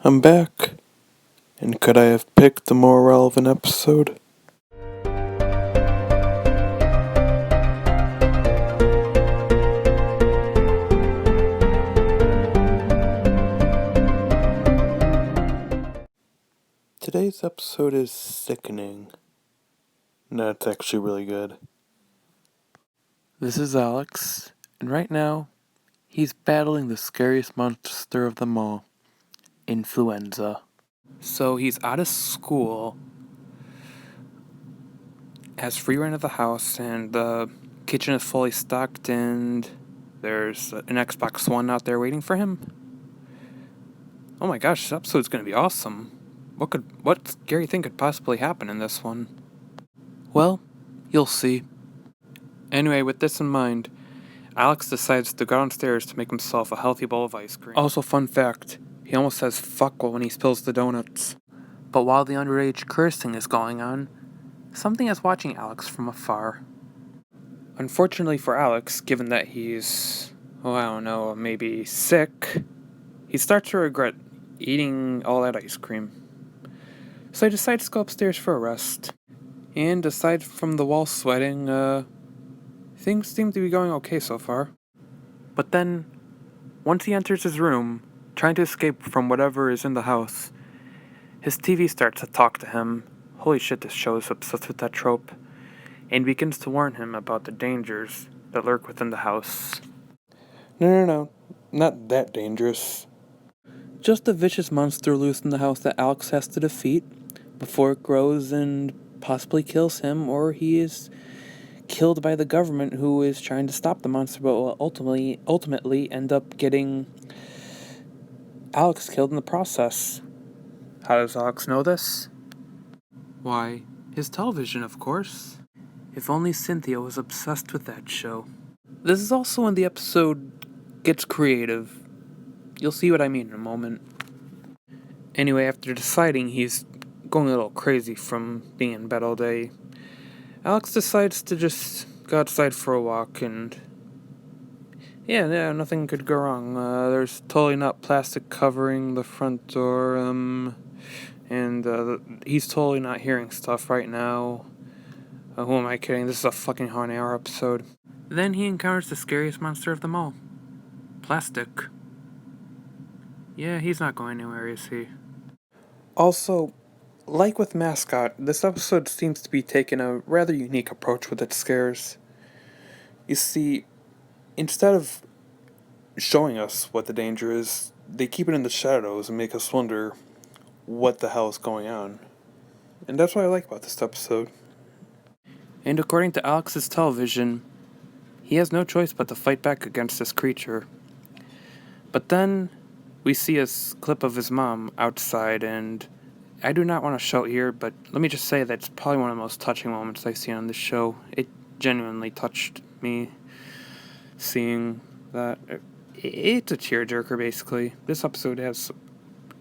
I'm back. And could I have picked the more relevant episode? Today's episode is sickening. No, it's actually really good. This is Alex, and right now, he's battling the scariest monster of them all, influenza. So he's out of school, has free reign of the house, and the kitchen is fully stocked, and there's an Xbox One out there waiting for him. Oh my gosh, this episode's gonna be awesome. What scary thing could possibly happen in this one? Well, you'll see. Anyway, with this in mind, Alex decides to go downstairs to make himself a healthy bowl of ice cream. Also, fun fact, he almost says fuck when he spills the donuts. But while the underage cursing is going on, something is watching Alex from afar. Unfortunately for Alex, given that he's, maybe sick, he starts to regret eating all that ice cream. So he decides to go upstairs for a rest. And aside from the wall sweating, things seem to be going okay so far. But then, once he enters his room, trying to escape from whatever is in the house, his TV starts to talk to him. Holy shit, this show is obsessed with that trope. And begins to warn him about the dangers that lurk within the house. No. Not that dangerous. Just a vicious monster loose in the house that Alex has to defeat before it grows and possibly kills him, or he is killed by the government who is trying to stop the monster, but will ultimately end up getting Alex killed in the process. How does Alex know this? Why, his television, of course. If only Cynthia was obsessed with that show. This is also when the episode gets creative. You'll see what I mean in a moment. Anyway, after deciding he's going a little crazy from being in bed all day, Alex decides to just go outside for a walk, and yeah, nothing could go wrong. There's totally not plastic covering the front door, and he's totally not hearing stuff right now. Who am I kidding? This is a fucking haunted hour episode. Then he encounters the scariest monster of them all. Plastic. Yeah, he's not going anywhere, is he? Also, like with Mascot, this episode seems to be taking a rather unique approach with its scares. You see, instead of showing us what the danger is, they keep it in the shadows and make us wonder what the hell is going on. And that's what I like about this episode. And according to Alex's television, he has no choice but to fight back against this creature. But then we see a clip of his mom outside, and I do not want to show it here, but let me just say that's probably one of the most touching moments I've seen on this show. It genuinely touched me seeing that. It's a tearjerker, basically. This episode has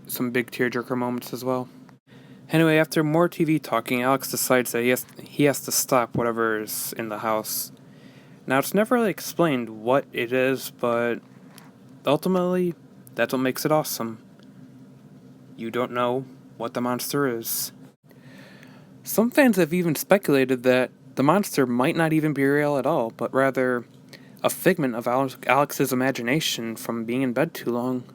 some big tearjerker moments as well. Anyway, after more TV talking, Alex decides that he has to stop whatever is in the house. Now, it's never really explained what it is, but ultimately, that's what makes it awesome. You don't know what the monster is. Some fans have even speculated that the monster might not even be real at all, but rather a figment of Alex's imagination from being in bed too long.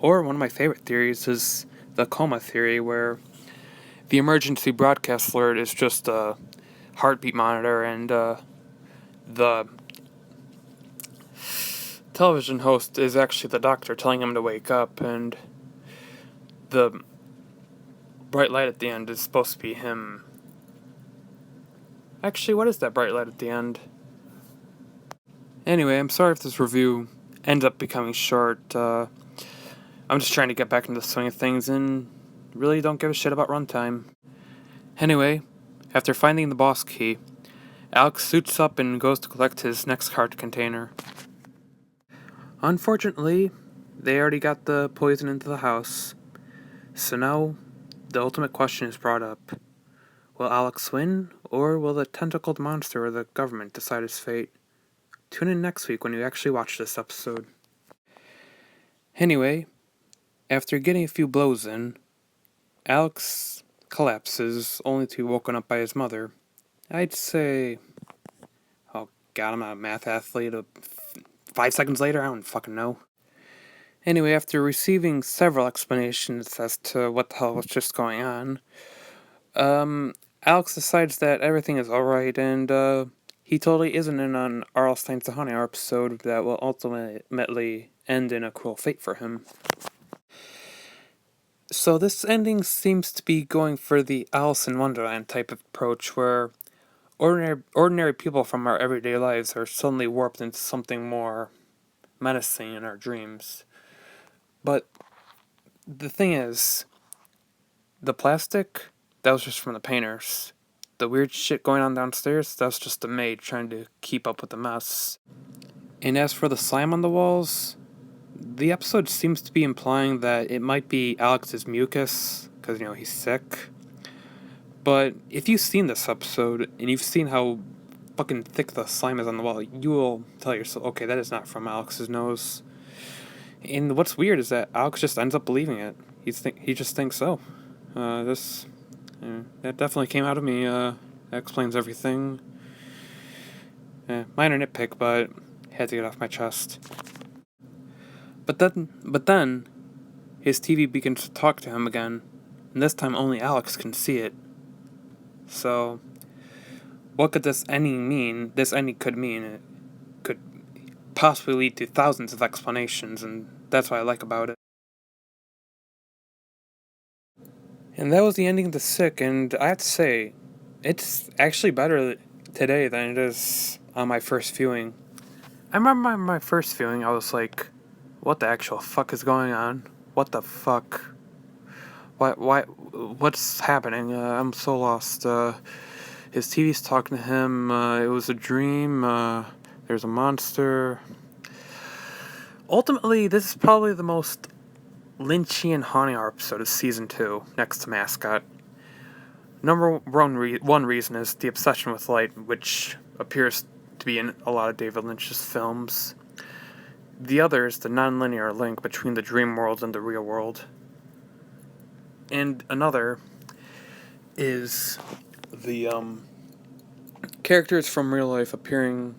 Or one of my favorite theories is the coma theory, where the emergency broadcast alert is just a heartbeat monitor, and the television host is actually the doctor telling him to wake up, and the bright light at the end is supposed to be him. Actually, what is that bright light at the end? Anyway, I'm sorry if this review ends up becoming short. I'm just trying to get back into the swing of things and really don't give a shit about runtime. Anyway, after finding the boss key, Alex suits up and goes to collect his next card container. Unfortunately, they already got the poison into the house. So now, the ultimate question is brought up. Will Alex win, or will the tentacled monster or the government decide his fate? Tune in next week when you actually watch this episode. Anyway, After getting a few blows in, Alex collapses, only to be woken up by his mother. I'd say, oh god, I'm not a math athlete. 5 seconds later, I don't fucking know. Anyway, after receiving several explanations as to what the hell was just going on, Alex decides that everything is alright, and he totally isn't in an R.L. Stine's The Honey episode that will ultimately end in a cruel fate for him. So this ending seems to be going for the Alice in Wonderland type of approach, where ordinary people from our everyday lives are suddenly warped into something more menacing in our dreams. But the thing is, the plastic, that was just from the painters. The weird shit going on downstairs, that's just the maid trying to keep up with the mess. And as for the slime on the walls, the episode seems to be implying that it might be Alex's mucus, because, he's sick. But if you've seen this episode, and you've seen how fucking thick the slime is on the wall, you will tell yourself, okay, that is not from Alex's nose. And what's weird is that Alex just ends up believing it. He just thinks so. That definitely came out of me. That explains everything. Minor nitpick, but had to get off my chest. But then, his TV begins to talk to him again, and this time only Alex can see it. So, what could this ending mean? This ending could mean it could possibly lead to thousands of explanations, and that's what I like about it. And that was the ending of The Sick, and I have to say, it's actually better today than it is on my first viewing. I remember my first viewing, I was like, what the actual fuck is going on? What the fuck? What's happening? I'm so lost. His TV's talking to him, it was a dream, there's a monster. Ultimately, this is probably the most Lynchian haunting episode of Season 2, next to Mascot. Number one reason is the obsession with light, which appears to be in a lot of David Lynch's films. The other is the non-linear link between the dream world and the real world. And another is the characters from real life appearing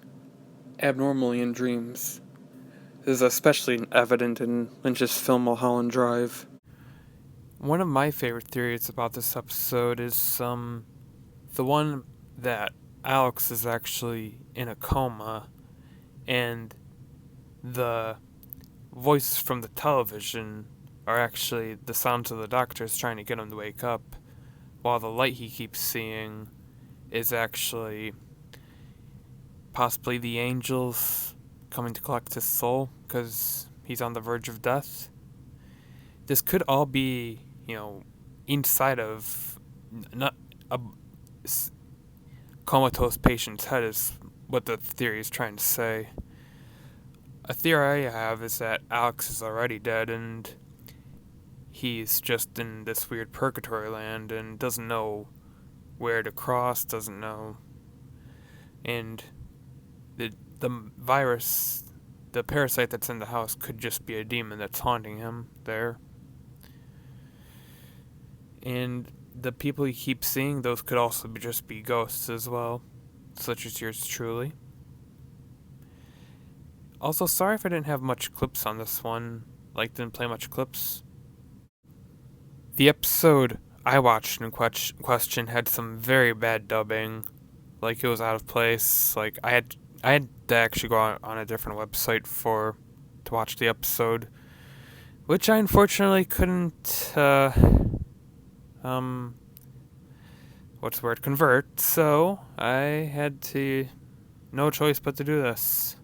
abnormally in dreams. This is especially evident in Lynch's film Mulholland Drive. One of my favorite theories about this episode is the one that Alex is actually in a coma, and the voices from the television are actually the sounds of the doctors trying to get him to wake up, while the light he keeps seeing is actually possibly the angels coming to collect his soul because he's on the verge of death. This could all be, inside of not a comatose patient's head is what the theory is trying to say. A theory I have is that Alex is already dead and he's just in this weird purgatory land and doesn't know where to cross, doesn't know. And the virus, the parasite that's in the house could just be a demon that's haunting him there. And the people he keeps seeing, those could also just be ghosts as well, such as yours truly. Also, sorry if I didn't have much clips on this one, didn't play much clips. The episode I watched in question had some very bad dubbing, it was out of place. I had to actually go on a different website to watch the episode, which I unfortunately couldn't convert, so I had no choice but to do this.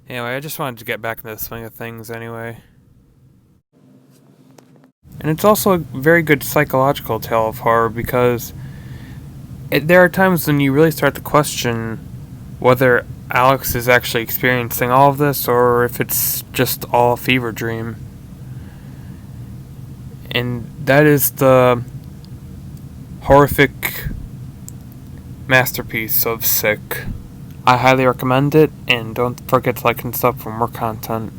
Anyway, I just wanted to get back into the swing of things anyway. And it's also a very good psychological tale of horror because there are times when you really start to question whether Alex is actually experiencing all of this or if it's just all a fever dream. And that is the horrific masterpiece of Sick. I highly recommend it, and don't forget to like and sub for more content.